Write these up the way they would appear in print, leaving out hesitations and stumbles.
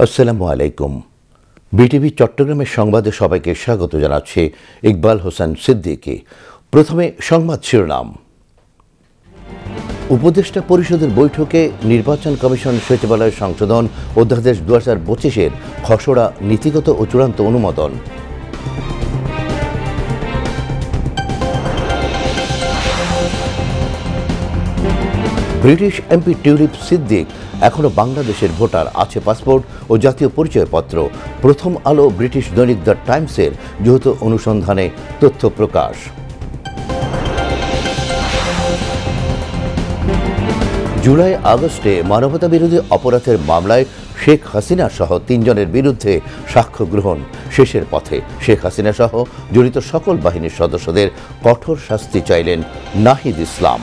আসসালামু আলাইকুম। বিটিভি চট্টগ্রামের সংবাদে সবাইকে স্বাগত জানাচ্ছে ইকবাল হোসেন সিদ্দিকী। প্রথমে সংবাদ শিরোনাম। উপদেষ্টা পরিষদের বৈঠকে নির্বাচন কমিশন সচিবালয় সংশোধন অধ্যাদেশ 2025-এর খসড়া নীতিগত ও চূড়ান্ত অনুমোদন। ব্রিটিশ এমপি টিউলিপ সিদ্দিক এখনও বাংলাদেশের ভোটার, আছে পাসপোর্ট ও জাতীয় পরিচয়পত্র। প্রথম আলো ব্রিটিশ দৈনিক দ্য টাইমসের যৌথ অনুসন্ধানে তথ্য প্রকাশ। জুলাই আগস্টে মানবতাবিরোধী অপরাধের মামলায় শেখ হাসিনা সহ 3 জনের বিরুদ্ধে সাক্ষ্য গ্রহণ শেষের পথে। শেখ হাসিনা সহ জড়িত সকল বাহিনীর সদস্যদের কঠোর শাস্তি চাইলেন নাহিদ ইসলাম।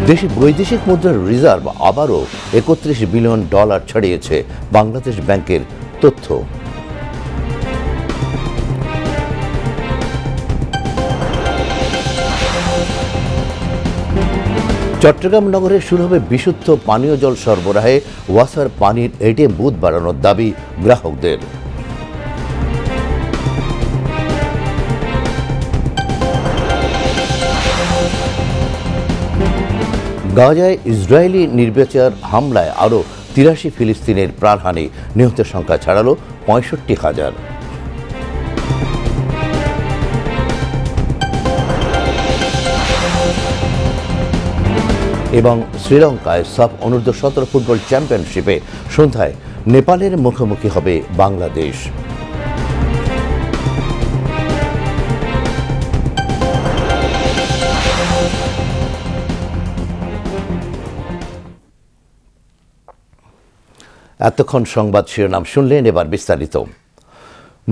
দেশে বৈদেশিক মুদ্রার রিজার্ভ আবারও $31 বিলিয়ন ছাড়িয়েছে বাংলাদেশ ব্যাংকের তথ্য। চট্টগ্রাম নগরে শুরু হবে বিশুদ্ধ পানীয় জল সরবরাহে ওয়াসার পানির এটিএম বুথ বাড়ানোর দাবি গ্রাহকদের। গাজায় ইসরায়েলি নির্বিচার হামলায় আরও 83 ফিলিস্তিনের প্রাণহানি, নিহতের সংখ্যা ছাড়ালো 65,000। এবং শ্রীলঙ্কায় সাফ অনূর্ধ্ব 17 ফুটবল চ্যাম্পিয়নশিপে সন্ধ্যায় নেপালের মুখোমুখি হবে বাংলাদেশ। এতক্ষণ সংবাদ শিরোনাম শুনলেন, এবার বিস্তারিত।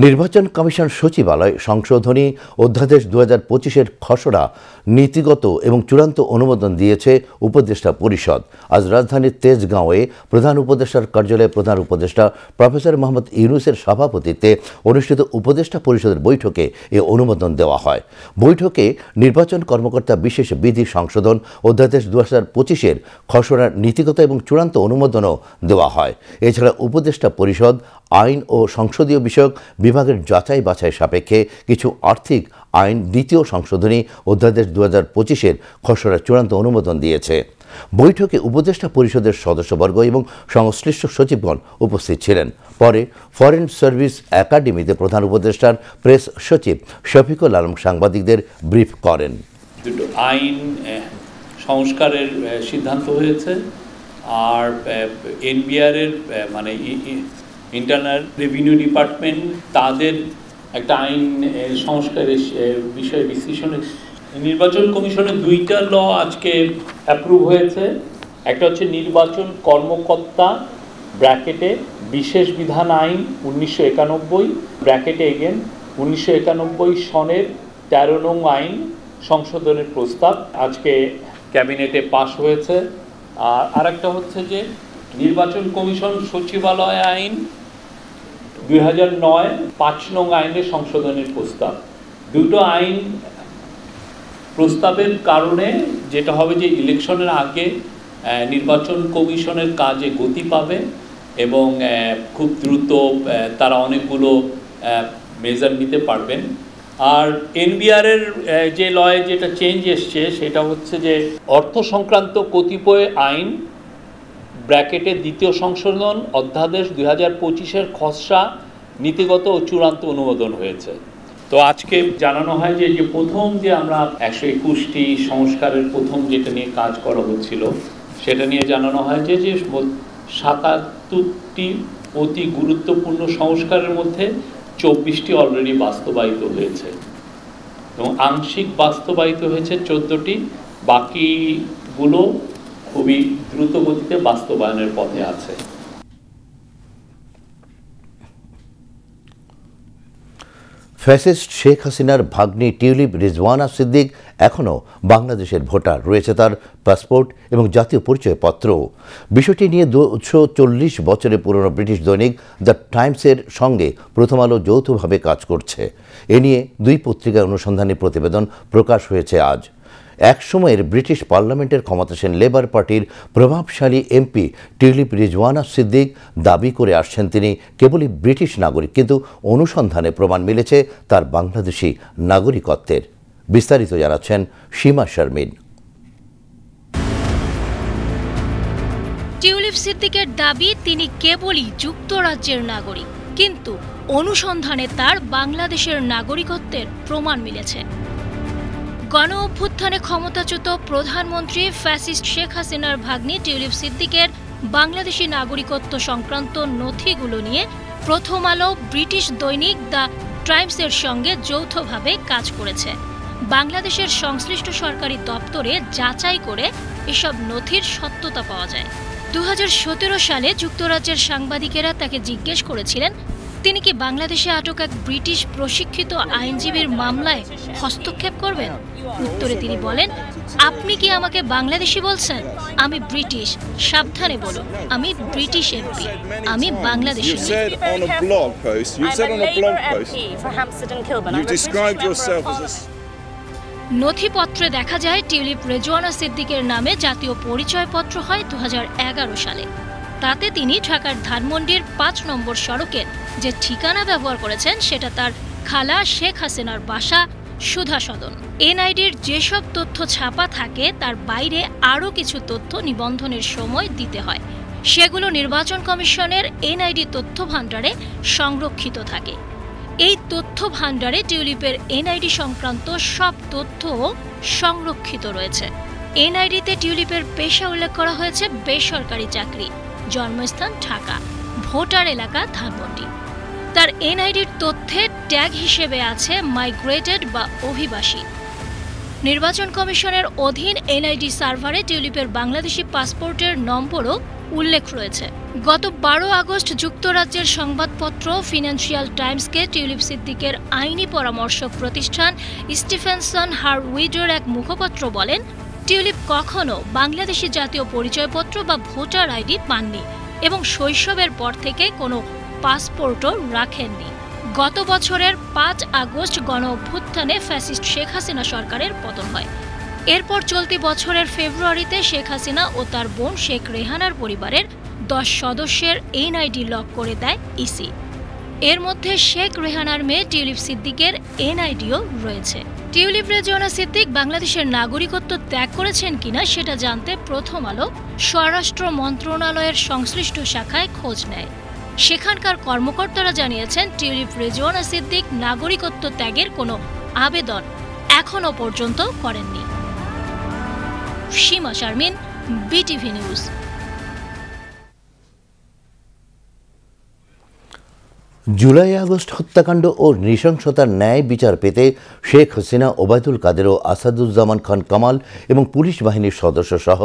নির্বাচন কমিশন সচিবালয় সংশোধনী অধ্যাদেশ 2025-এর খসড়া নীতিগত এবং চূড়ান্ত অনুমোদন দিয়েছে উপদেষ্টা পরিষদ। আজ রাজধানীর তেজগাঁওয়ে প্রধান উপদেষ্টার কার্যালয়ে প্রধান উপদেষ্টা প্রফেসর মোহাম্মদ ইউনূসের সভাপতিত্বে অনুষ্ঠিত উপদেষ্টা পরিষদের বৈঠকে এ অনুমোদন দেওয়া হয়। বৈঠকে নির্বাচন কর্মকর্তা বিশেষ বিধি সংশোধন অধ্যাদেশ 2025-এর খসড়ার নীতিগত এবং চূড়ান্ত অনুমোদনও দেওয়া হয়। এছাড়া উপদেষ্টা পরিষদ আইন ও সংসদীয় বিষয়ক বিভাগের যাচাই বাছাই সাপেক্ষে কিছু আর্থিক আইন দ্বিতীয় সংশোধনী অধ্যাদেশ 2025-এর খসড়া চূড়ান্ত অনুমোদন দিয়েছে। বৈঠকে উপদেষ্টা পরিষদের সদস্যবর্গ এবং সংশ্লিষ্ট সচিবগণ উপস্থিত ছিলেন। পরে ফরেন সার্ভিস একাডেমিতে প্রধান উপদেষ্টার প্রেস সচিব শফিকুল আলম সাংবাদিকদের ব্রিফ করেন। দুটো আইন সংস্কারের সিদ্ধান্ত হয়েছে, আর এনবিআরের মানে ইন্টারনাল রেভিনিউ ডিপার্টমেন্ট তাদের একটা আইন সংস্কারের বিষয়ে বিশ্লেষণে নির্বাচন কমিশনের 2টা ল আজকে অ্যাপ্রুভ হয়েছে। একটা হচ্ছে নির্বাচন কর্মকর্তা ব্র্যাকেটে বিশেষ বিধান আইন 1991 ব্র্যাকেটে এগেন 1991 সনের 13 নং আইন সংশোধনের প্রস্তাব আজকে ক্যাবিনেটে পাশ হয়েছে। আর আরেকটা হচ্ছে যে নির্বাচন কমিশন সচিবালয় আইন 2009 5 নং আইনের সংশোধনের প্রস্তাব। দুটো আইন প্রস্তাবের কারণে যেটা হবে যে ইলেকশনের আগে নির্বাচন কমিশনের কাজে গতি পাবে এবং খুব দ্রুত তারা অনেকগুলো মেজার নিতে পারবেন। আর এনবিআরের যে লয়ে যেটা চেঞ্জ এসছে সেটা হচ্ছে যে অর্থ সংক্রান্ত কতিপয় আইন ব্র্যাকেটে দ্বিতীয় সংশোধন অধ্যাদেশ 2025-এর খসড়া নীতিগত ও চূড়ান্ত অনুমোদন হয়েছে। তো আজকে জানানো হয় যে প্রথম যে আমরা 121টি সংস্কারের প্রথম যেটা নিয়ে কাজ করা হচ্ছিল সেটা নিয়ে জানানো হয় যে 77টি অতি গুরুত্বপূর্ণ সংস্কারের মধ্যে 24টি অলরেডি বাস্তবায়িত হয়েছে এবং আংশিক বাস্তবায়িত হয়েছে 14টি, বাকিগুলো খুবই দ্রুত গতিতে বাস্তবায়নের পথে আছে। ফ্যাসিস্ট শেখ হাসিনার ভাগ্নি টিউলিপ রিজওয়ানা সিদ্দিক এখনও বাংলাদেশের ভোটার, রয়েছে তার পাসপোর্ট এবং জাতীয় পরিচয়পত্র। বিষয়টি নিয়ে 240 বছরের পুরনো ব্রিটিশ দৈনিক দ্য টাইমসের সঙ্গে প্রথম আলো যৌথভাবে কাজ করছে। এ নিয়ে 2 পত্রিকায় অনুসন্ধানী প্রতিবেদন প্রকাশ হয়েছে আজ। একসময়ের ব্রিটিশ পার্লামেন্টের ক্ষমতাসীন লেবার পার্টির প্রভাবশালী এমপি টিউলিপ রিজওয়ানা সিদ্দিক দাবি করে আসছেন তিনি কেবলই ব্রিটিশ নাগরিক, কিন্তু অনুসন্ধানে প্রমাণ মিলেছে তার বাংলাদেশি নাগরিকত্বের। বিস্তারিত জানাচ্ছেন সীমা শারমিন। টিউলিপ সিদ্দিকের দাবি তিনি কেবলই যুক্তরাজ্যের নাগরিক, কিন্তু অনুসন্ধানে তার বাংলাদেশের নাগরিকত্বের প্রমাণ মিলেছে। গণ অভ্যুত্থানে ক্ষমতাচ্যুত প্রধানমন্ত্রী ফ্যাসিস্ট শেখ হাসিনার ভাগ্নি টিউলিপ সিদ্দিকের বাংলাদেশি নাগরিকত্ব সংক্রান্ত নথিগুলো নিয়ে প্রথম আলো ব্রিটিশ দৈনিক দ্য টাইমসের সঙ্গে যৌথভাবে কাজ করেছে। বাংলাদেশের সংশ্লিষ্ট সরকারি দপ্তরে যাচাই করে এসব নথির সত্যতা পাওয়া যায়। 2017 সালে যুক্তরাজ্যের সাংবাদিকেরা তাকে জিজ্ঞেস করেছিলেন তিনি কি বাংলাদেশে আটক এক ব্রিটিশ প্রশিক্ষিত আইনজীবীর মামলায় হস্তক্ষেপ করবেন। উত্তরে তিনি বলেন, আপনি কি আমাকে বাংলাদেশি বলছেন? আমি ব্রিটিশ, সাবধানে বলুন, আমি ব্রিটিশ এমপি, আমি বাংলাদেশি। নথিপত্রে দেখা যায় টিউলিপ রিজওয়ানা সিদ্দিকের নামে জাতীয় পরিচয়পত্র হয় 2011 সালে। তাতে তিনি ঢাকার ধানমন্ডির 5 নম্বর সড়কের যে ঠিকানা ব্যবহার করেছেন সেটা তার খালা শেখ হাসিনার বাসা সুধা সদন। এনআইডির যেসব তথ্য ছাপা থাকে তার বাইরে আরও কিছু তথ্য নিবন্ধনের সময় দিতে হয়। সেগুলো নির্বাচন কমিশনের এনআইডি তথ্য ভাণ্ডারে সংরক্ষিত থাকে। এই তথ্য ভাণ্ডারে টিউলিপের এনআইডি সংক্রান্ত সব তথ্য সংরক্ষিত রয়েছে। এনআইডিতে টিউলিপের পেশা উল্লেখ করা হয়েছে বেসরকারি চাকরি, জন্মস্থান ঢাকা, ভোটার এলাকা ধানমন্ডি। তার এনআইডির তথ্যে ট্যাগ হিসেবে আছে মাইগ্রেটেড বা অভিবাসী। নির্বাচন কমিশনের অধীন এনআইডি সার্ভারে টিউলিপের বাংলাদেশি পাসপোর্টের নম্বরও উল্লেখ রয়েছে। গত 12 আগস্ট যুক্তরাজ্যের সংবাদপত্র ফিনান্সিয়াল টাইমসকে টিউলিপ সিদ্দিকের আইনি পরামর্শক প্রতিষ্ঠান স্টিফেনসন হারউইডের এক মুখপাত্র বলেন, টিউলিপ কখনো বাংলাদেশি জাতীয় পরিচয়পত্র বা ভোটার আইডি পাননি এবং শৈশবের পর থেকে কোনো পাসপোর্টও রাখেননি। গত বছরের 5 আগস্ট গণ অভ্যুত্থানে ফ্যাসিস্ট শেখ হাসিনা সরকারের পতন হয়। এরপর চলতি বছরের ফেব্রুয়ারিতে শেখ হাসিনা ও তার বোন শেখ রেহানার পরিবারের 10 সদস্যের এনআইডি লক করে দেয় ইসি। এর মধ্যে শেখ রেহানার মেয়ে টিউলিপ সিদ্দিকের এনআইডিও রয়েছে। টিউলিপ রিজওয়ানা সিদ্দিক বাংলাদেশের নাগরিকত্ব ত্যাগ করেছেন কিনা সেটা জানতে প্রথম আলো স্বরাষ্ট্র মন্ত্রণালয়ের সংশ্লিষ্ট শাখায় খোঁজ নেয়। সেখানকার কর্মকর্তারা জানিয়েছেন টিউলিপ রিজওয়ানা সিদ্দিক নাগরিকত্ব ত্যাগের কোনো আবেদন এখনো পর্যন্ত করেননি। Seema Sharmin, BTV news. জুলাই আগস্ট হত্যাকাণ্ড ও নৃশংসতার ন্যায় বিচার পেতে শেখ হাসিনা, ওবায়দুল কাদের ও আসাদুজ্জামান খান কামাল এবং পুলিশ বাহিনীর সদস্য সহ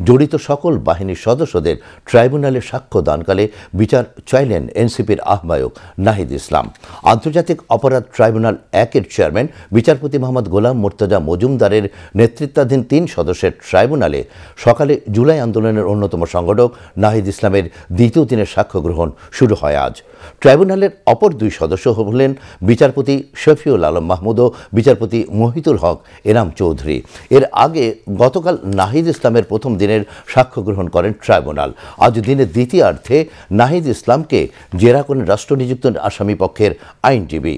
জড়িত সকল বাহিনীর সদস্যদের ট্রাইব্যুনালে সাক্ষ্য দানকালে বিচার চাইলেন এনসিপির আহ্বায়ক নাহিদ ইসলাম। আন্তর্জাতিক অপরাধ ট্রাইব্যুনাল 1-এর চেয়ারম্যান বিচারপতি মোহাম্মদ গোলাম মুর্তজা মজুমদারের নেতৃত্বাধীন 3 সদস্যের ট্রাইব্যুনালে সকালে জুলাই আন্দোলনের অন্যতম সংগঠক নাহিদ ইসলামের দ্বিতীয় দিনের সাক্ষ্য গ্রহণ শুরু হয় আজ। ট্রাইব্যুনালের অপর 2 সদস্য হলেন বিচারপতি শফিউল আলম মাহমুদ ও বিচারপতি মহিতুল হক এনাম চৌধুরী। এর আগে গতকাল নাহিদ ইসলামের প্রথম দিনের সাক্ষ্য গ্রহণ করেন ট্রাইব্যুনাল। আজ দিনের দ্বিতীয়ার্ধে নাহিদ ইসলামকে জেরা করেন রাষ্ট্রনিযুক্ত আসামি পক্ষের আইনজীবী।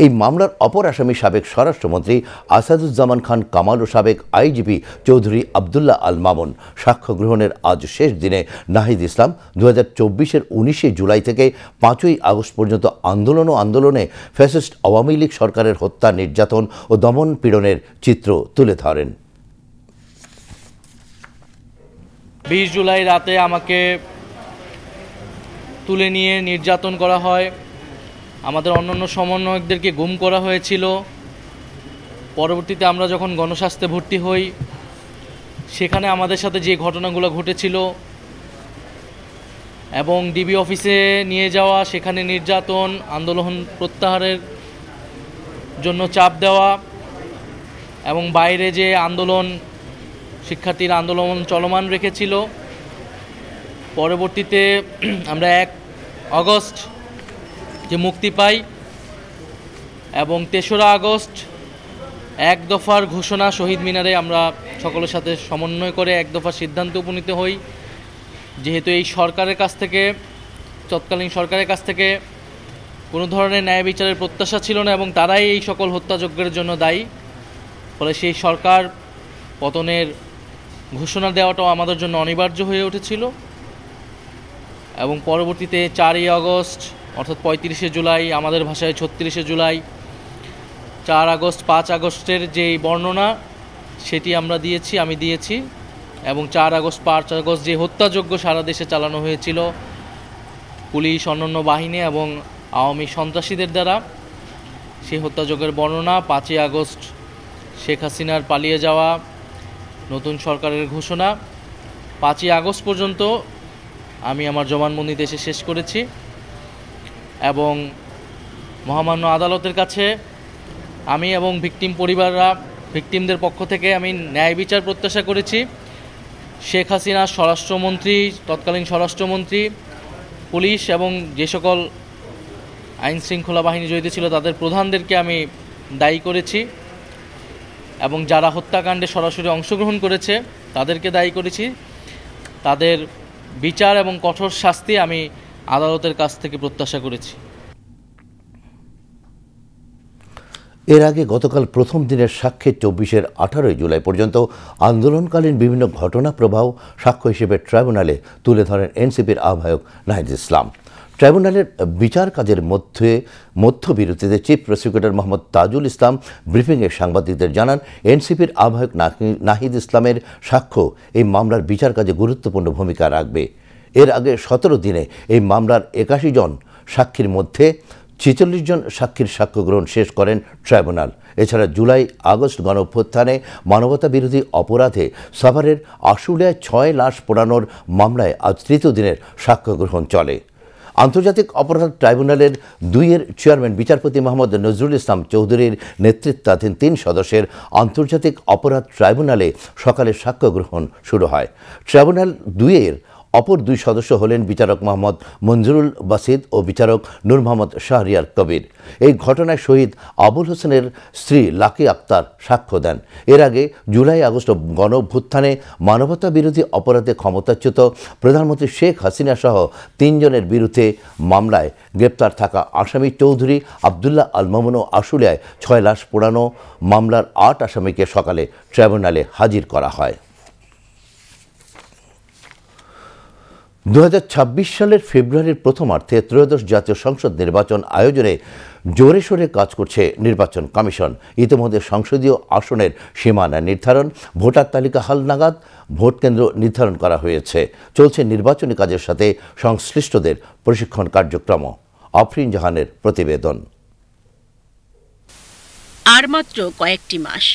এই মামলার অপর আসামি সাবেক স্বরাষ্ট্রমন্ত্রী আসাদুজ্জামান খান কামাল ও সাবেক আইজিপি চৌধুরী আবদুল্লাহ আল মামুন। সাক্ষ্য গ্রহণের আজ শেষ দিনে নাহিদ ইসলাম 2024-এর 19 জুলাই থেকে 5 আগস্ট পর্যন্ত আন্দোলনে ফ্যাসিস্ট আওয়ামী লীগ সরকারের হত্যা, নির্যাতন ও দমন পীড়নের চিত্র তুলে ধরেন। 20 জুলাই রাতে আমাকে তুলে নিয়ে নির্যাতন করা হয়। আমাদের অন্যান্য সমন্বয়কদেরকে গুম করা হয়েছিল। পরবর্তীতে আমরা যখন গণস্বাস্থ্যে ভর্তি হই সেখানে আমাদের সাথে যে ঘটনাগুলো ঘটেছিল এবং ডিবি অফিসে নিয়ে যাওয়া, সেখানে নির্যাতন, আন্দোলন প্রত্যাহারের জন্য চাপ দেওয়া এবং বাইরে যে আন্দোলন, শিক্ষার্থীরা আন্দোলন চলমান রেখেছিল। পরবর্তীতে আমরা 1 আগস্ট যে মুক্তি পাই এবং 3রা আগস্ট এক দফার ঘোষণা শহীদ মিনারে আমরা সকলের সাথে সমন্বয় করে এক দফার সিদ্ধান্তে উপনীত হই। যেহেতু এই সরকারের কাছ থেকে, তৎকালীন সরকারের কাছ থেকে কোনো ধরনের ন্যায় বিচারের প্রত্যাশা ছিল না এবং তারাই এই সকল হত্যাযজ্ঞের জন্য দায়ী, ফলে সেই সরকার পতনের ঘোষণা দেওয়াটাও আমাদের জন্য অনিবার্য হয়ে উঠেছিল। এবং পরবর্তীতে 4ই আগস্ট অর্থাৎ 35শে জুলাই, আমাদের ভাষায় 36শে জুলাই, 4 আগস্ট 5 আগস্টের যেই বর্ণনা সেটি আমরা দিয়েছি, আমি দিয়েছি। এবং 4 আগস্ট 5 আগস্ট যে হত্যাযজ্ঞ সারা দেশে চালানো হয়েছিল পুলিশ, অন্যান্য বাহিনী এবং আওয়ামী সন্ত্রাসীদের দ্বারা, সেই হত্যাযজ্ঞের বর্ণনা, 5ই আগস্ট শেখ হাসিনার পালিয়ে যাওয়া, নতুন সরকারের ঘোষণা, 5ই আগস্ট পর্যন্ত আমি আমার জবানবন্দি দেশে শেষ করেছি এবং মহামান্য আদালতের কাছে আমি এবং ভিকটিমদের পক্ষ থেকে আমি ন্যায় বিচার প্রত্যাশা করেছি। শেখ হাসিনা স্বরাষ্ট্রমন্ত্রী, তৎকালীন স্বরাষ্ট্রমন্ত্রী, পুলিশ এবং যে সকল আইন শৃঙ্খলা বাহিনী জড়িত ছিল তাদের প্রধানদেরকে আমি দায়ী করেছি এবং যারা হত্যাকাণ্ডে সরাসরি অংশগ্রহণ করেছে তাদেরকে দায়ী করেছি। তাদের বিচার এবং কঠোর শাস্তি আমি আদালতের কাছ থেকে প্রত্যাশা করেছি। এর আগে গতকাল প্রথম দিনের সাক্ষ্যে 24-এর 18 জুলাই পর্যন্ত আন্দোলনকালীন বিভিন্ন ঘটনা প্রবাহ সাক্ষ্য হিসেবে ট্রাইব্যুনালে তুলে ধরেন এনসিপির আহ্বায়ক নাহিদ ইসলাম। ট্রাইব্যুনালের বিচার কাজের মধ্যবিরতিতে চিফ প্রসিকিউটর মোহাম্মদ তাজুল ইসলাম ব্রিফিংয়ে সাংবাদিকদের জানান, এনসিপির আহ্বায়ক নাহিদ ইসলামের সাক্ষ্য এই মামলার বিচার কাজে গুরুত্বপূর্ণ ভূমিকা রাখবে। এর আগে 17 দিনে এই মামলার 81 জন সাক্ষীর মধ্যে 46 জন সাক্ষীর সাক্ষ্য গ্রহণ শেষ করেন ট্রাইব্যুনাল। এছাড়া জুলাই আগস্ট গণঅভ্যুত্থানে মানবতা বিরোধী অপরাধে সাভারের আশুলিয়ায় 6 লাশ পোড়ানোর মামলায় আজ তৃতীয় দিনের সাক্ষ্য গ্রহণ চলে। আন্তর্জাতিক অপরাধ ট্রাইব্যুনালের 2-এর চেয়ারম্যান বিচারপতি মোহাম্মদ নজরুল ইসলাম চৌধুরীর নেতৃত্বাধীন 3 সদস্যের আন্তর্জাতিক অপরাধ ট্রাইব্যুনালে সকালে সাক্ষ্য গ্রহণ শুরু হয়। ট্রাইব্যুনাল 2-এর অপর 2 সদস্য হলেন বিচারক মোহাম্মদ মঞ্জুরুল বাসিদ ও বিচারক নূর মোহাম্মদ শাহরিয়ার কবির। এই ঘটনায় শহীদ আবুল হোসেনের স্ত্রী লাকি আক্তার সাক্ষ্য দেন। এর আগে জুলাই আগস্ট গণঅভ্যুত্থানে মানবতা বিরোধী অপরাধে ক্ষমতাচ্যুত প্রধানমন্ত্রী শেখ হাসিনা সহ 3 জনের বিরুদ্ধে মামলায় গ্রেপ্তার থাকা আসামি চৌধুরী আবদুল্লাহ আল মামুন ও আশুলিয়ায় 6 লাশ পোড়ানো মামলার 8 আসামিকে সকালে ট্রাইব্যুনালে হাজির করা হয়। 2026 সালের ফেব্রুয়ারির প্রথমার্ধে ত্রয়োদশ জাতীয় সংসদ নির্বাচন আয়োজনে জোরে সোরে কাজ করছে নির্বাচন কমিশন। ইতিমধ্যে সংসদীয় আসনের সীমানা নির্ধারণ, ভোটার তালিকা হালনাগাদ, ভোট কেন্দ্র নির্ধারণ করা হয়েছে। চলছে নির্বাচনী কাজের সাথে সংশ্লিষ্টদের প্রশিক্ষণ কার্যক্রম। আফরিন জাহানের প্রতিবেদন। আর মাত্র কয়েকটি মাস,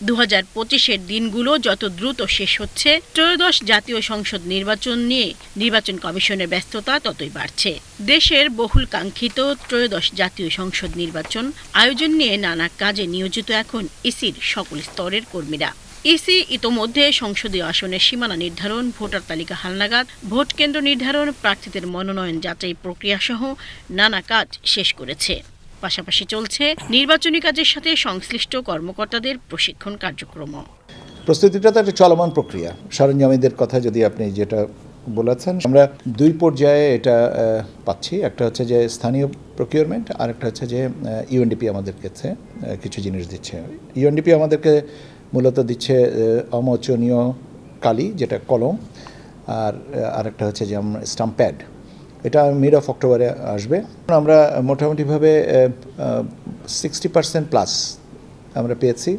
2025-এর দিনগুলো যত দ্রুত শেষ হচ্ছে, ত্রয়োদশ জাতীয় সংসদ নির্বাচন নিয়ে নির্বাচন কমিশনের ব্যস্ততা ততই বাড়ছে। দেশের বহুল কাঙ্ক্ষিত ত্রয়োদশ জাতীয় সংসদ নির্বাচন আয়োজন নিয়ে নানা কাজে নিয়োজিত এখন ইসির সকল স্তরের কর্মীরা। ইসি ইতোমধ্যে সংসদীয় আসনের সীমানা নির্ধারণ, ভোটার তালিকা হালনাগাদ, ভোট কেন্দ্র নির্ধারণ, প্রার্থীদের মনোনয়ন যাচাই প্রক্রিয়া সহ নানা কাজ শেষ করেছে। পাশাপাশি চলছে নির্বাচনী কাজের সাথে সংশ্লিষ্ট কর্মকর্তাদের প্রশিক্ষণ কার্যক্রম। প্রস্তুতিটা তো একটা চলমান প্রক্রিয়া। সরঞ্জামীদের কথা যদি আপনি যেটা বলেছেন, আমরা 2 পর্যায়ে এটা পাচ্ছি। একটা হচ্ছে যে স্থানীয় প্রকিউরমেন্ট, আর একটা হচ্ছে যে ইউএনডিপি আমাদেরকে কিছু জিনিস দিচ্ছে। ইউএনডিপি আমাদেরকে মূলত দিচ্ছে অমোচনীয় কালি, যেটা কলম, আর আরেকটা হচ্ছে যে স্টাম্প প্যাড। এটা মিড অফ অক্টোবরে আসবে। আমরা মোটামুটিভাবে 60% প্লাস আমরা পেয়েছি।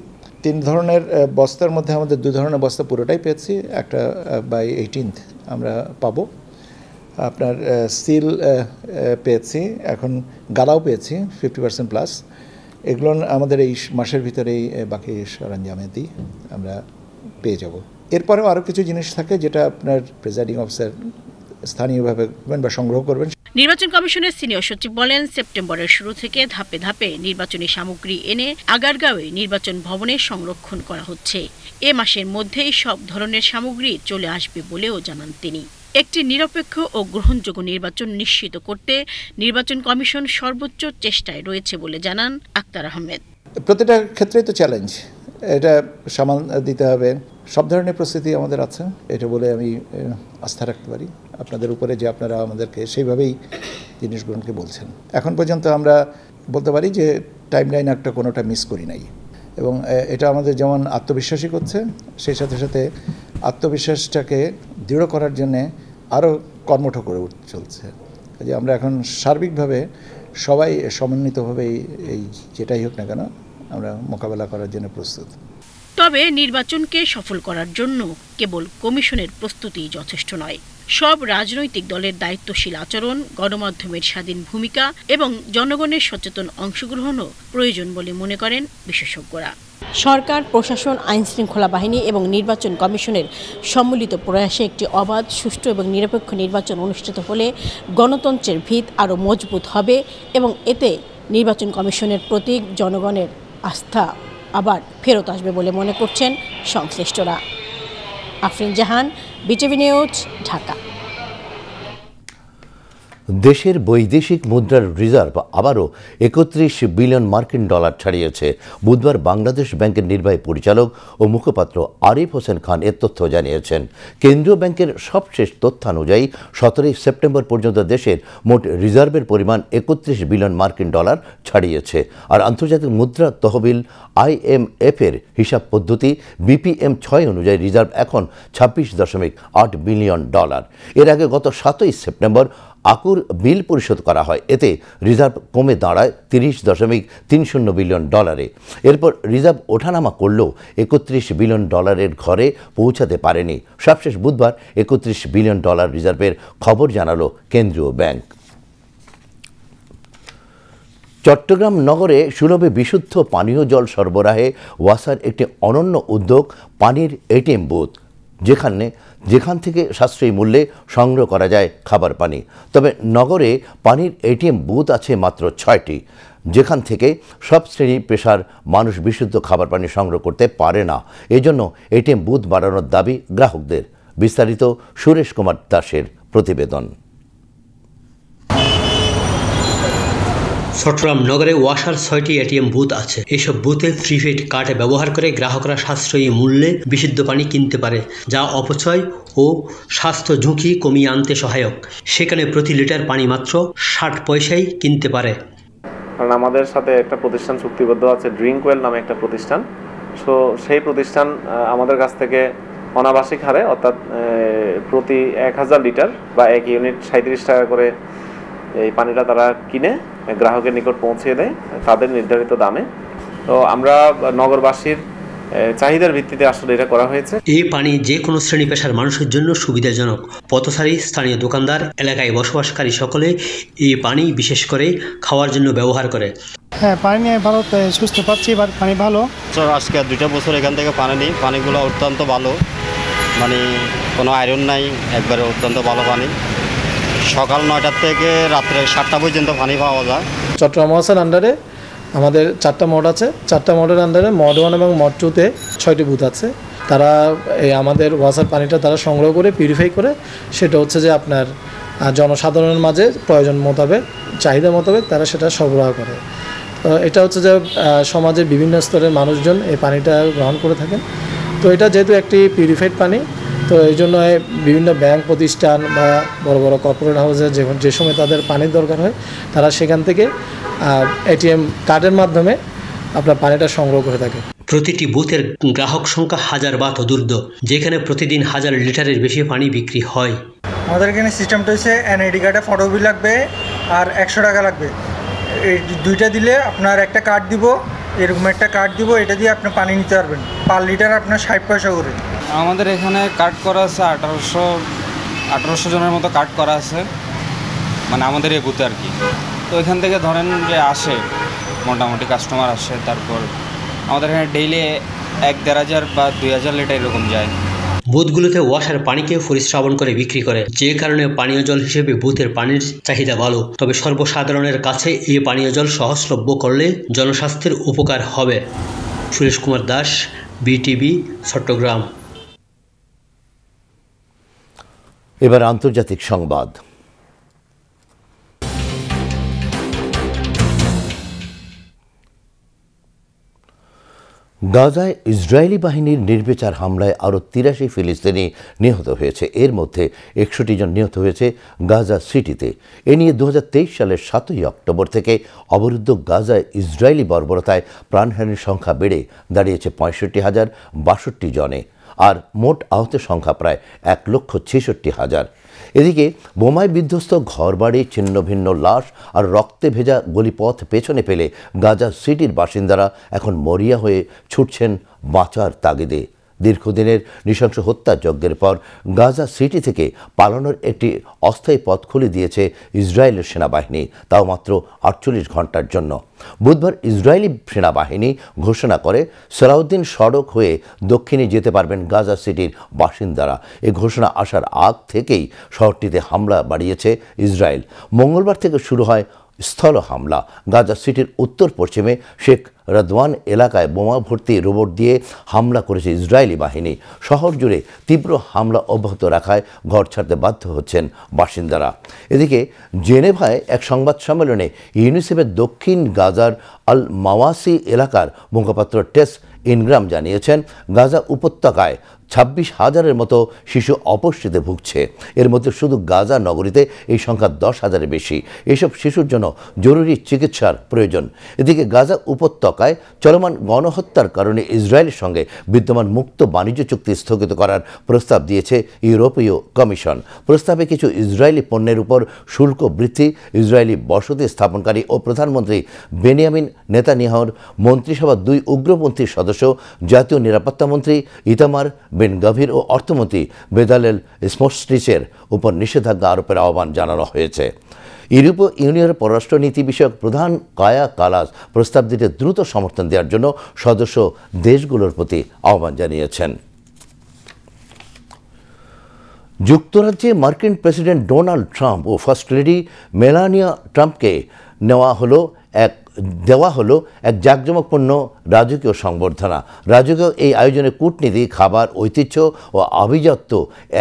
3 ধরনের বস্তার মধ্যে আমাদের 2 ধরনের বস্তা পুরোটাই পেয়েছি। একটা বাই 18th আমরা পাবো। আপনার সিল পেয়েছি, এখন গালাও পেয়েছি 50% প্লাস। এগুলো আমাদের এই মাসের ভিতরেই বাকি সরঞ্জামেদি আমরা পেয়ে যাব। এরপরেও আরও কিছু জিনিস থাকে যেটা আপনার প্রিজাইডিং অফিসার স্থানীয়ভাবে বা সংগ্রহ করবেন। নির্বাচন কমিশনের সিনিয়র সচিব বলেন, সেপ্টেম্বরের শুরু থেকে ধাপে ধাপে নির্বাচনী সামগ্রী এনে আগারগাঁওয়ে নির্বাচন ভবনে সংরক্ষণ করা হচ্ছে। এ মাসের মধ্যেই সব ধরনের সামগ্রী চলে আসবে বলেও জানান তিনি। একটি নিরপেক্ষ ও গ্রহণযোগ্য নির্বাচন নিশ্চিত করতে নির্বাচন কমিশন সর্বোচ্চ চেষ্টায় রয়েছে বলে জানান আক্তার আহমেদ। প্রতিটা ক্ষেত্রেই তো চ্যালেঞ্জ। এটা সামাল দিতে হবে, সব ধরনের প্রস্তুতি আমাদের আছে, এটা বলে আমি আস্থা রাখতে পারি আপনাদের উপরে যে আপনারা আমাদেরকে সেইভাবেই জিনিসগুলোকে বলছেন। এখন পর্যন্ত আমরা বলতে পারি যে টাইমলাইন একটা কোনোটা মিস করি নাই, এবং এটা আমাদের যেমন আত্মবিশ্বাসী করছে, সেই সাথে সাথে আত্মবিশ্বাসটাকে দৃঢ় করার জন্যে আরও কর্মঠ করে চলছে। যে আমরা এখন সার্বিকভাবে সবাই সমন্বিতভাবে এই যেটাই হোক না কেন আমরা মোকাবেলা করার জন্য প্রস্তুত। তবে নির্বাচনকে সফল করার জন্য কেবল কমিশনের প্রস্তুতি যথেষ্ট নয়, সব রাজনৈতিক দলের দায়িত্বশীল আচরণ, গণমাধ্যমের স্বাধীন ভূমিকা এবং জনগণের সচেতন অংশগ্রহণও প্রয়োজন বলে মনে করেন বিশেষজ্ঞরা। সরকার, প্রশাসন, আইনশৃঙ্খলা বাহিনী এবং নির্বাচন কমিশনের সম্মিলিত প্রয়াসে একটি অবাধ, সুষ্ঠু এবং নিরপেক্ষ নির্বাচন অনুষ্ঠিত হলে গণতন্ত্রের ভিত আরও মজবুত হবে এবং এতে নির্বাচন কমিশনের প্রতি জনগণের আস্থা আবার ফেরত আসবে বলে মনে করছেন সংশ্লিষ্টরা। আফরিন জাহান, বিটিভি নিউজ, ঢাকা। দেশের বৈদেশিক মুদ্রার রিজার্ভ আবারও ৩১ বিলিয়ন মার্কিন ডলার ছাড়িয়েছে। বুধবার বাংলাদেশ ব্যাংকের নির্বাহী পরিচালক ও মুখপাত্র আরিফ হোসেন খান এ তথ্য জানিয়েছেন। কেন্দ্রীয় ব্যাংকের সবশেষ তথ্যানুযায়ী ১৭ সেপ্টেম্বর পর্যন্ত দেশের মোট রিজার্ভের পরিমাণ ৩১ বিলিয়ন মার্কিন ডলার ছাড়িয়েছে। আর আন্তর্জাতিক মুদ্রা তহবিল IMF-এর হিসাব পদ্ধতি BPM-6 অনুযায়ী রিজার্ভ এখন ২৬.৮ বিলিয়ন ডলার। এর আগে গত ৭ সেপ্টেম্বর আকুর বিল পরিশোধ করা হয়, এতে রিজার্ভ কমে দাঁড়ায় ৩০.৩০ বিলিয়ন ডলারে। এরপর রিজার্ভ ওঠানামা করলেও ৩১ বিলিয়ন ডলারের ঘরে পৌঁছাতে পারেনি। সবশেষ বুধবার ৩১ বিলিয়ন ডলার রিজার্ভের খবর জানালো কেন্দ্রীয় ব্যাংক। চট্টগ্রাম নগরে সুলভে বিশুদ্ধ পানীয় জল সরবরাহে ওয়াসার একটি অনন্য উদ্যোগ পানির ATM বুথ, যেখান থেকে সাশ্রয়ী মূল্যে সংগ্রহ করা যায় খাবার পানি। তবে নগরে পানির ATM বুথ আছে মাত্র ৬টি, যেখান থেকে সব শ্রেণী পেশার মানুষ বিশুদ্ধ খাবার পানি সংগ্রহ করতে পারে না। এজন্য ATM বুথ বাড়ানোর দাবি গ্রাহকদের। বিস্তারিত সুরেশ কুমার দাসের প্রতিবেদন। চট্টগ্রাম নগরে ওয়াসার ৬টি ATM বুথ আছে। এসব বুথে প্রিপেড কার্ড ব্যবহার করে গ্রাহকরা সাশ্রয়ী মূল্যে বিশুদ্ধ পানি কিনতে পারে, যা অপচয় ও স্বাস্থ্য ঝুঁকি কমিয়ে আনতে সহায়ক। সেখানে প্রতি লিটার পানি মাত্র ৬০ পয়সায় কিনতে পারে। কারণ আমাদের সাথে একটা প্রতিষ্ঠান চুক্তিবদ্ধ আছে, ড্রিঙ্কওয়েল নামে একটা প্রতিষ্ঠান। সো সেই প্রতিষ্ঠান আমাদের কাছ থেকে অনাবাসিক হারে, অর্থাৎ প্রতি ১,০০০ লিটার বা ১ ইউনিট ৩৭ টাকা করে এই পানিটা তারা কিনে গ্রাহকের নিকট পৌঁছে দেয় তাদের নির্ধারিত দামে। তো আমরা নগরবাসীর চাহিদার ভিত্তিতে আসলে এটা করা হয়েছে। এই পানি যে কোনো শ্রেণী পেশার মানুষের জন্য সুবিধাজনক। পথচারী, স্থানীয় দোকানদার, এলাকায় বসবাসকারী সকলে এই পানি বিশেষ করে খাওয়ার জন্য ব্যবহার করে। হ্যাঁ, পানি নিয়ে ভালো সুস্থ পাচ্ছি, এবার পানি ভালো। আজকে ২টা বছর এখান থেকে পানি নিই, পানিগুলো অত্যন্ত ভালো, মানে কোনো আয়রন নাই, একবারে অত্যন্ত ভালো পানি। সকাল ৯টা থেকে রাত্রে ৭টা পর্যন্ত পানি পাওয়া যায়। চট্টগ্রাম ওয়াসার আন্ডারে আমাদের 4টা মোড আছে। 4টা মোডের আন্ডারে মড 1 এবং মড 2-তে 6টি বুথ আছে। তারা এই আমাদের ওয়াসার পানিটা তারা সংগ্রহ করে পিউরিফাই করে সেটা হচ্ছে যে আপনার জনসাধারণের মাঝে প্রয়োজন মোতাবেক, চাহিদা মোতাবেক তারা সেটা সরবরাহ করে। তো এটা হচ্ছে যে সমাজের বিভিন্ন স্তরের মানুষজন এই পানিটা গ্রহণ করে থাকেন। তো এটা যেহেতু একটি পিউরিফাইড পানি, তো এই জন্য বিভিন্ন ব্যাংক প্রতিষ্ঠান বা বড় বড় কর্পোরেট হাউসে যে সময় তাদের পানির দরকার হয়, তারা সেখান থেকে ATM কার্ডের মাধ্যমে আপনার পানিটা সংগ্রহ করে থাকে। প্রতিটি বুথের গ্রাহক সংখ্যা 1000 বা তদূর্ধ্ব, যেখানে প্রতিদিন 1000 লিটারের বেশি পানি বিক্রি হয়। আমাদের এখানে সিস্টেমটা হচ্ছে NID কার্ডে ফটোকপি লাগবে আর 100 টাকা লাগবে। এই দুইটা দিলে আপনার একটা কার্ড দিব, এরকম একটা কার্ড দিব, এটা দিয়ে আপনি পানি নিতে পারবেন। পার লিটার আপনার 60 পয়সা করে। আমাদের এখানে কার্ড করা আছে 1800 জনের মতো কার্ড করা আছে, মানে আমাদের এই বুথে আর কি। তো এখান থেকে ধরেন যে আসে মোটামুটি কাস্টমার আসে, তারপর আমাদের এখানে ডেইলি 1-1500 বা 2000 লিটার এরকম যায়। বুথগুলোতে ওয়াসার পানিকে পরিশ্রাবণ করে বিক্রি করে, যে কারণে পানীয় জল হিসেবে বুথের পানির চাহিদা ভালো। তবে সর্বসাধারণের কাছে এই পানীয় জল সহজলভ্য করলে জনস্বাস্থ্যের উপকার হবে। সুরেশ কুমার দাস, বিটিভি, চট্টগ্রাম। এবার আন্তর্জাতিক সংবাদ। গাজায় ইসরায়েলি বাহিনীর নির্বিচার হামলায় আরও ৮৩ ফিলিস্তিনি নিহত হয়েছে। এর মধ্যে ৬১ জন নিহত হয়েছে গাজা সিটিতে। এ নিয়ে ২০২৩ সালের ৭ই অক্টোবর থেকে অবরুদ্ধ গাজায় ইসরায়েলি বর্বরতায় প্রাণহানির সংখ্যা বেড়ে দাঁড়িয়েছে ৬৫,০৬২ জনে, আর মোট আহতের সংখ্যা প্রায় ১,৬৬,০০০। এদিকে বোমায় বিধ্বস্ত ঘরবাড়ি, ছিন্ন ভিন্ন লাশ আর রক্তে ভেজা গলিপথ পেছনে ফেলে গাজা সিটির বাসিন্দারা এখন মরিয়া হয়ে ছুটছেন বাঁচার তাগিদে। দীর্ঘদিনের নৃশংস হত্যাযজ্ঞের পর গাজা সিটি থেকে পালানোর একটি অস্থায়ী পথ খুলে দিয়েছে ইসরায়েলের সেনাবাহিনী, তাও মাত্র ৪৮ ঘন্টার জন্য। বুধবার ইসরায়েলি সেনাবাহিনী ঘোষণা করে সালাউদ্দিন সড়ক হয়ে দক্ষিণে যেতে পারবেন গাজা সিটির বাসিন্দারা। এ ঘোষণা আসার আগ থেকেই শহরটিতে হামলা বাড়িয়েছে ইসরায়েল। মঙ্গলবার থেকে শুরু হয় স্থল হামলা। গাজা সিটির উত্তর পশ্চিমে শেখ রাদওয়ান এলাকায় বোমা ভর্তি রোবট দিয়ে হামলা করেছে ইসরায়েলি বাহিনী। শহর জুড়ে তীব্র হামলা অব্যাহত রাখায় ঘর ছাড়তে বাধ্য হচ্ছেন বাসিন্দারা। এদিকে জেনেভায় এক সংবাদ সম্মেলনে ইউনিসেফের দক্ষিণ গাজার আল মাওয়াসি এলাকার মুখপাত্র টেস ইনগ্রাম জানিয়েছেন, গাজা উপত্যকায় ২৬,০০০-এর মতো শিশু অপুষ্টিতে ভুগছে। এর মধ্যে শুধু গাজা নগরীতে এই সংখ্যা ১০,০০০-এর বেশি। এসব শিশুর জন্য জরুরি চিকিৎসার প্রয়োজন। এদিকে গাজা উপত্যকায় চলমান গণহত্যার কারণে ইসরায়েলের সঙ্গে বিদ্যমান মুক্ত বাণিজ্য চুক্তি স্থগিত করার প্রস্তাব দিয়েছে ইউরোপীয় কমিশন। প্রস্তাবে কিছু ইসরায়েলি পণ্যের উপর শুল্ক বৃদ্ধি, ইসরায়েলি বসতি স্থাপনকারী ও প্রধানমন্ত্রী বেনিয়ামিন নেতানিয়াহুর মন্ত্রিসভার ২ উগ্রপন্থী সদস্য, জাতীয় নিরাপত্তা মন্ত্রী ইতামার বেন গাভির ও অর্থমন্ত্রী বেদালেল স্মোট্রিচের উপর নিষেধাজ্ঞা আরোপের আহ্বান জানানো হয়েছে। ইউরোপীয় ইউনিয়নের পররাষ্ট্রনীতি বিষয়ক প্রধান কায়া কালাস প্রস্তাব দিতে দ্রুত সমর্থন দেওয়ার জন্য সদস্য দেশগুলোর প্রতি আহ্বান জানিয়েছেন। যুক্তরাজ্যে মার্কিন প্রেসিডেন্ট ডোনাল্ড ট্রাম্প ও ফার্স্ট লেডি মেলানিয়া ট্রাম্পকে দেওয়া হলো এক জাঁকজমকপূর্ণ রাজকীয় সংবর্ধনা। রাজকীয় এই আয়োজনে কূটনীতি, খাবার, ঐতিহ্য ও আভিজাত্য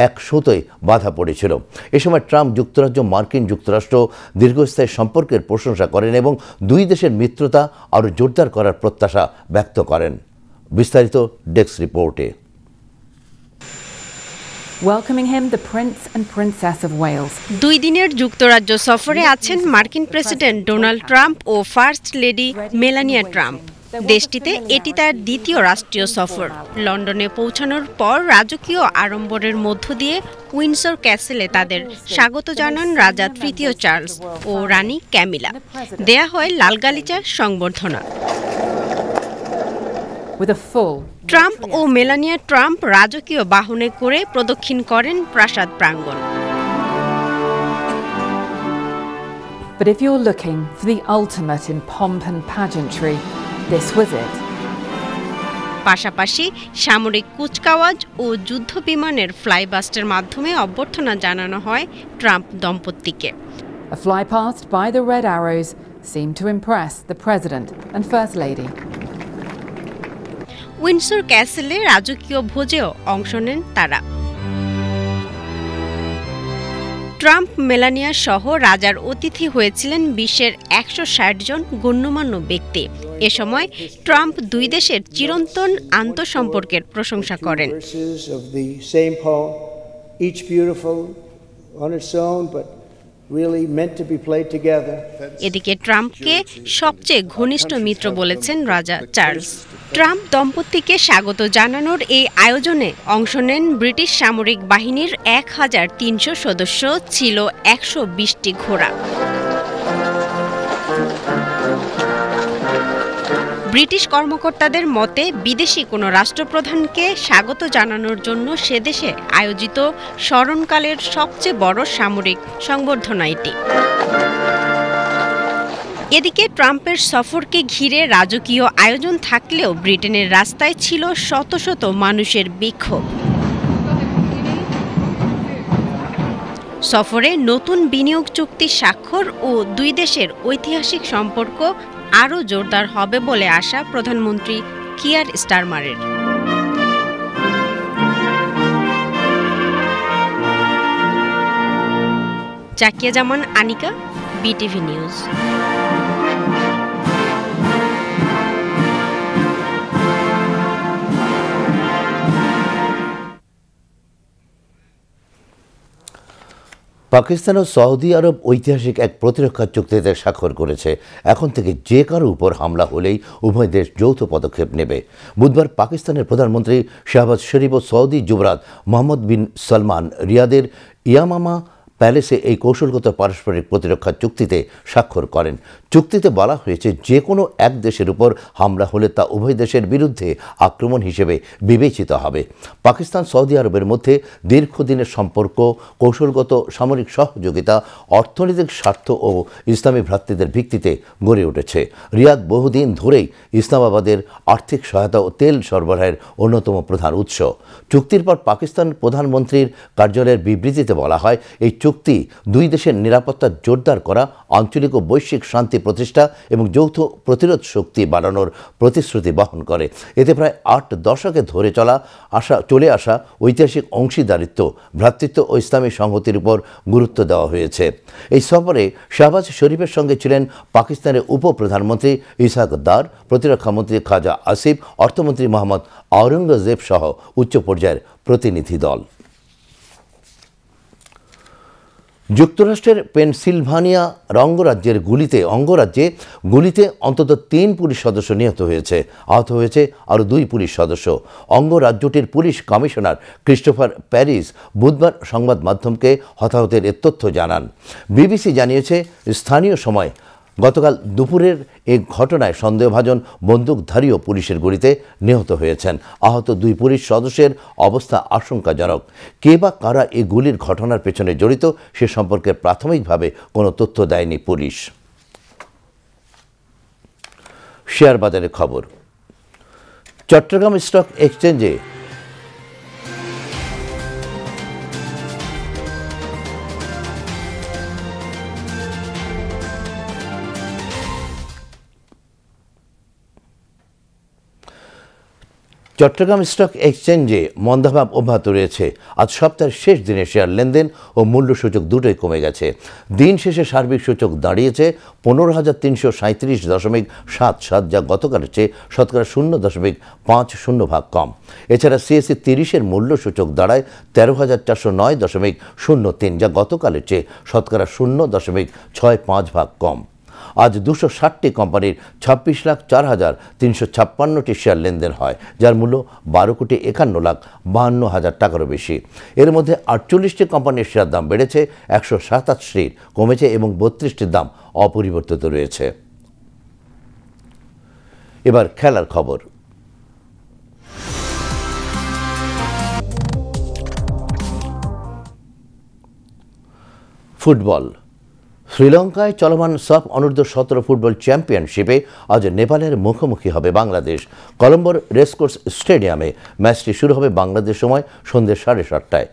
এক সুতোয় বাধা পড়েছিল। এ সময় ট্রাম্প যুক্তরাজ্য মার্কিন যুক্তরাষ্ট্র দীর্ঘস্থায়ী সম্পর্কের প্রশংসা করেন এবং দুই দেশের মিত্রতা আরও জোরদার করার প্রত্যাশা ব্যক্ত করেন। বিস্তারিত ডেস্ক রিপোর্টে। Welcoming him, the Prince and Princess of Wales. 2 দিনের যুক্তরাজ্য সফরে আছেন মার্কিন প্রেসিডেন্ট ডোনাল্ড ট্রাম্প ও ফার্স্ট লেডি মেলানিয়া ট্রাম্প। দেশটিতে এটি তার দ্বিতীয় রাষ্ট্রীয় সফর। লন্ডনে পৌঁছানোর পর রাজকীয় আড়ম্বরের মধ্য দিয়ে উইন্ডসর ক্যাসেলে তাদের স্বাগত জানান রাজা তৃতীয় চার্লস ও রানী ক্যামিলা। দেয়া হয় লাল গালিচার সংবর্ধনা। ট্রাম্প ও মেলানিয়া ট্রাম্প রাজকীয় বাহনে করে প্রদক্ষিণ করেন প্রাসাদ প্রাঙ্গণ। But if you're looking for the ultimate in pomp and pageantry, this was it. পাশাপাশি সামরিক কুচকাওয়াজ ও যুদ্ধ বিমানের ফ্লাইবাস্টের মাধ্যমে অভ্যর্থনা জানানো হয় Trump দম্পতিকে। A fly past by the Red Arrows seemed to impress the President and First Lady. Windsor ক্যাসেলে রাজকীয় ভোজেও অংশ নেন তারা। ট্রাম্প, মেলানিয়া সহ রাজার অতিথি হয়েছিলেন বিশ্বের ১৬০ জন গণ্যমান্য ব্যক্তি। এ সময় ট্রাম্প দুই দেশের চিরন্তন আন্তঃসম্পর্কের প্রশংসা করেন। এদিকে ট্রাম্পকে সবচেয়ে ঘনিষ্ঠ মিত্র বলেছেন রাজা চার্লস। ট্রাম্প দম্পতিকে স্বাগত জানানোর এই আয়োজনে অংশ নেন ব্রিটিশ সামরিক বাহিনীর ১৩০০ সদস্য, ছিল ১২০টি ঘোড়া। ব্রিটিশ কর্মকর্তাদের মতে বিদেশি কোনো রাষ্ট্রপ্রধানকে স্বাগত জানানোর জন্য সে দেশে আয়োজিত স্মরণকালের সবচেয়ে বড় সামরিক সংবর্ধনা এটি। এদিকে ট্রাম্পের সফরকে ঘিরে রাজকীয় আয়োজন থাকলেও ব্রিটেনের রাস্তায় ছিল শত শত মানুষের বিক্ষোভ। সফরে নতুন বিনিয়োগ চুক্তি স্বাক্ষর ও দুই দেশের ঐতিহাসিক সম্পর্ক আরও জোরদার হবে বলে আশা প্রধানমন্ত্রী কিয়ার স্টারমারের। জাকিয়া জামান, আনিকা, বিটিভি নিউজ। পাকিস্তান ও সৌদি আরব ঐতিহাসিক এক প্রতিরক্ষা চুক্তিতে স্বাক্ষর করেছে। এখন থেকে যে কারো উপর হামলা হলেই উভয় দেশ যৌথ পদক্ষেপ নেবে। বুধবার পাকিস্তানের প্রধানমন্ত্রী শাহবাজ শরীফ ও সৌদি যুবরাজ মোহাম্মদ বিন সালমান রিয়াদের ইয়ামামা প্যালেসে এই কৌশলগত পারস্পরিক প্রতিরক্ষা চুক্তিতে স্বাক্ষর করেন। চুক্তিতে বলা হয়েছে যে কোনো এক দেশের উপর হামলা হলে তা উভয় দেশের বিরুদ্ধে আক্রমণ হিসেবে বিবেচিত হবে। পাকিস্তান সৌদি আরবের মধ্যে দীর্ঘদিনের সম্পর্ক, কৌশলগত সামরিক সহযোগিতা, অর্থনৈতিক স্বার্থ ও ইসলামী ভ্রাতৃত্বের ভিত্তিতে গড়ে উঠেছে। রিয়াদ বহুদিন ধরেই ইসলামাবাদের আর্থিক সহায়তা ও তেল সরবরাহের অন্যতম প্রধান উৎস। চুক্তির পর পাকিস্তান প্রধানমন্ত্রীর কার্যালয়ের বিবৃতিতে বলা হয়, এই চুক্তি দুই দেশের নিরাপত্তা জোরদার করা, আঞ্চলিক ও বৈশ্বিক শান্তি প্রতিষ্ঠা এবং যৌথ প্রতিরোধ শক্তি বাড়ানোর প্রতিশ্রুতি বহন করে। এতে প্রায় 8 দশকে ধরে চলে আসা ঐতিহাসিক অংশীদারিত্ব, ভ্রাতৃত্ব ও ইসলামী সংহতির উপর গুরুত্ব দেওয়া হয়েছে। এই সফরে শাহবাজ শরীফের সঙ্গে ছিলেন পাকিস্তানের উপপ্রধানমন্ত্রী ইসহাক দার, প্রতিরক্ষামন্ত্রী খাজা আসিফ, অর্থমন্ত্রী মোহাম্মদ আওরঙ্গজেব সহ উচ্চ পর্যায়ের প্রতিনিধি দল। যুক্তরাষ্ট্রের পেনসিলভানিয়া অঙ্গরাজ্যে গুলিতে অন্তত 3 পুলিশ সদস্য নিহত হয়েছে। আহত হয়েছে আরও 2 পুলিশ সদস্য। অঙ্গরাজ্যটির পুলিশ কমিশনার ক্রিস্টোফার প্যারিস বুধবার সংবাদ মাধ্যমকে হতাহতের এ তথ্য জানান। বিবিসি জানিয়েছে, স্থানীয় সময় গতকাল দুপুরের এই ঘটনায় সন্দেহভাজন বন্দুকধারীও পুলিশের গুলিতে নিহত হয়েছেন। আহত 2 পুলিশ সদস্যের অবস্থা আশঙ্কাজনক। কে বা কারা এই গুলির ঘটনার পেছনে জড়িত সে সম্পর্কে প্রাথমিকভাবে কোনো তথ্য দেয়নি পুলিশ। শেয়ার বাজারের খবর। চট্টগ্রাম স্টক এক্সচেঞ্জে মন্দাভাব অব্যাহত রয়েছে। আজ সপ্তাহের শেষ দিনে শেয়ার লেনদেন ও মূল্য সূচক দুটোই কমে গেছে। দিন শেষে সার্বিক সূচক দাঁড়িয়েছে 15,337.77, যা গতকালের চেয়ে শতকরা 0.50 ভাগ কম। এছাড়া সিএসসি 30-এর মূল্য সূচক দাঁড়ায় 13,409.03, যা গতকালের চেয়ে শতকরা 0.65 ভাগ কম। আজ 260টি কোম্পানির 26,04,356টি শেয়ার লেনদেন হয়, যার মূল্য 12,51,52,000 টাকারও বেশি। এর মধ্যে 48টি কোম্পানির শেয়ার দাম বেড়েছে, 187টির কমেছে এবং 32টির দাম অপরিবর্তিত রয়েছে। এবার খেলার খবর। ফুটবল। শ্রীলঙ্কায় চলমান সাফ অনূর্ধ্ব-17 ফুটবল চ্যাম্পিয়নশিপে আজ নেপালের মুখোমুখি হবে বাংলাদেশ। কলম্বোর রেসকোর্স স্টেডিয়ামে ম্যাচটি শুরু হবে বাংলাদেশ সময় সন্ধ্যে 7:30টায়।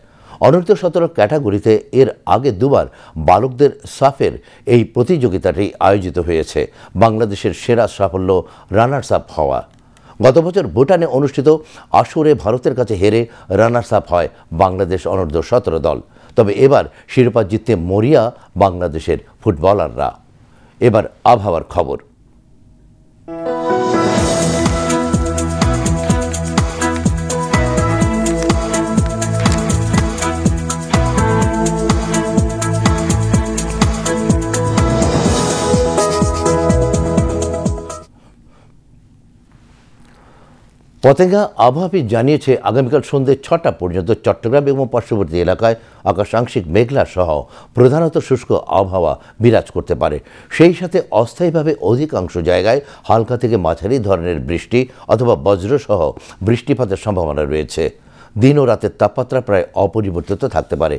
অনূর্ধ্ব-17 ক্যাটাগরিতে এর আগে 2বার বালকদের সাফের এই প্রতিযোগিতাটি আয়োজিত হয়েছে। বাংলাদেশের সেরা সাফল্য রানার্স আপ হওয়া। গত বছর ভুটানে অনুষ্ঠিত আসরে ভারতের কাছে হেরে রানার্স আপ হয় বাংলাদেশ অনূর্ধ্ব-17 দল। তবে এবার শিরোপা জিততে মরিয়া বাংলাদেশের ফুটবলাররা। এবার আবহাওয়ার খবর। পতেঙ্গা আবহাওয়া জানিয়েছে, আগামীকাল সন্ধ্যে 6টা পর্যন্ত চট্টগ্রাম এবং পার্শ্ববর্তী এলাকায় আকাশ আংশিক মেঘলা সহ প্রধানত শুষ্ক আবহাওয়া বিরাজ করতে পারে। সেই সাথে অস্থায়ীভাবে অধিকাংশ জায়গায় হালকা থেকে মাঝারি ধরনের বৃষ্টি অথবা বজ্রসহ বৃষ্টিপাতের সম্ভাবনা রয়েছে। দিন ও রাতের তাপমাত্রা প্রায় অপরিবর্তিত থাকতে পারে।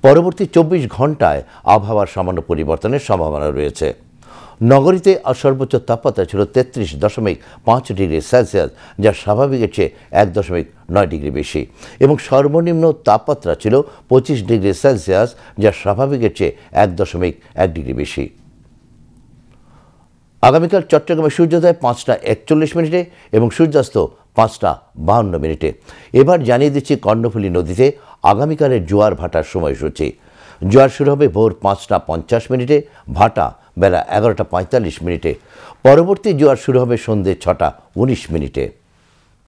পরবর্তী 24 ঘন্টায় আবহাওয়ার সামান্য পরিবর্তনের সম্ভাবনা রয়েছে। নগরীতে আজ সর্বোচ্চ তাপমাত্রা ছিল 33.5 ডিগ্রি সেলসিয়াস, যা স্বাভাবিকের চেয়ে 1.9 ডিগ্রি বেশি, এবং সর্বনিম্ন তাপমাত্রা ছিল 25 ডিগ্রি সেলসিয়াস, যা স্বাভাবিকের চেয়ে 1.1 ডিগ্রি বেশি। আগামীকাল চট্টগ্রামে সূর্যোদয় 5টা 41 এবং সূর্যাস্ত 5টা 52 এবার জানিয়ে দিচ্ছি কর্ণফুলী নদীতে আগামীকালের জোয়ার ভাটার সময়সূচি। জোয়ার শুরু হবে ভোর 5টা 50 ভাটা বেলা 11টা 45 পরবর্তী জোয়ার শুরু হবে সন্ধ্যে 6টা 19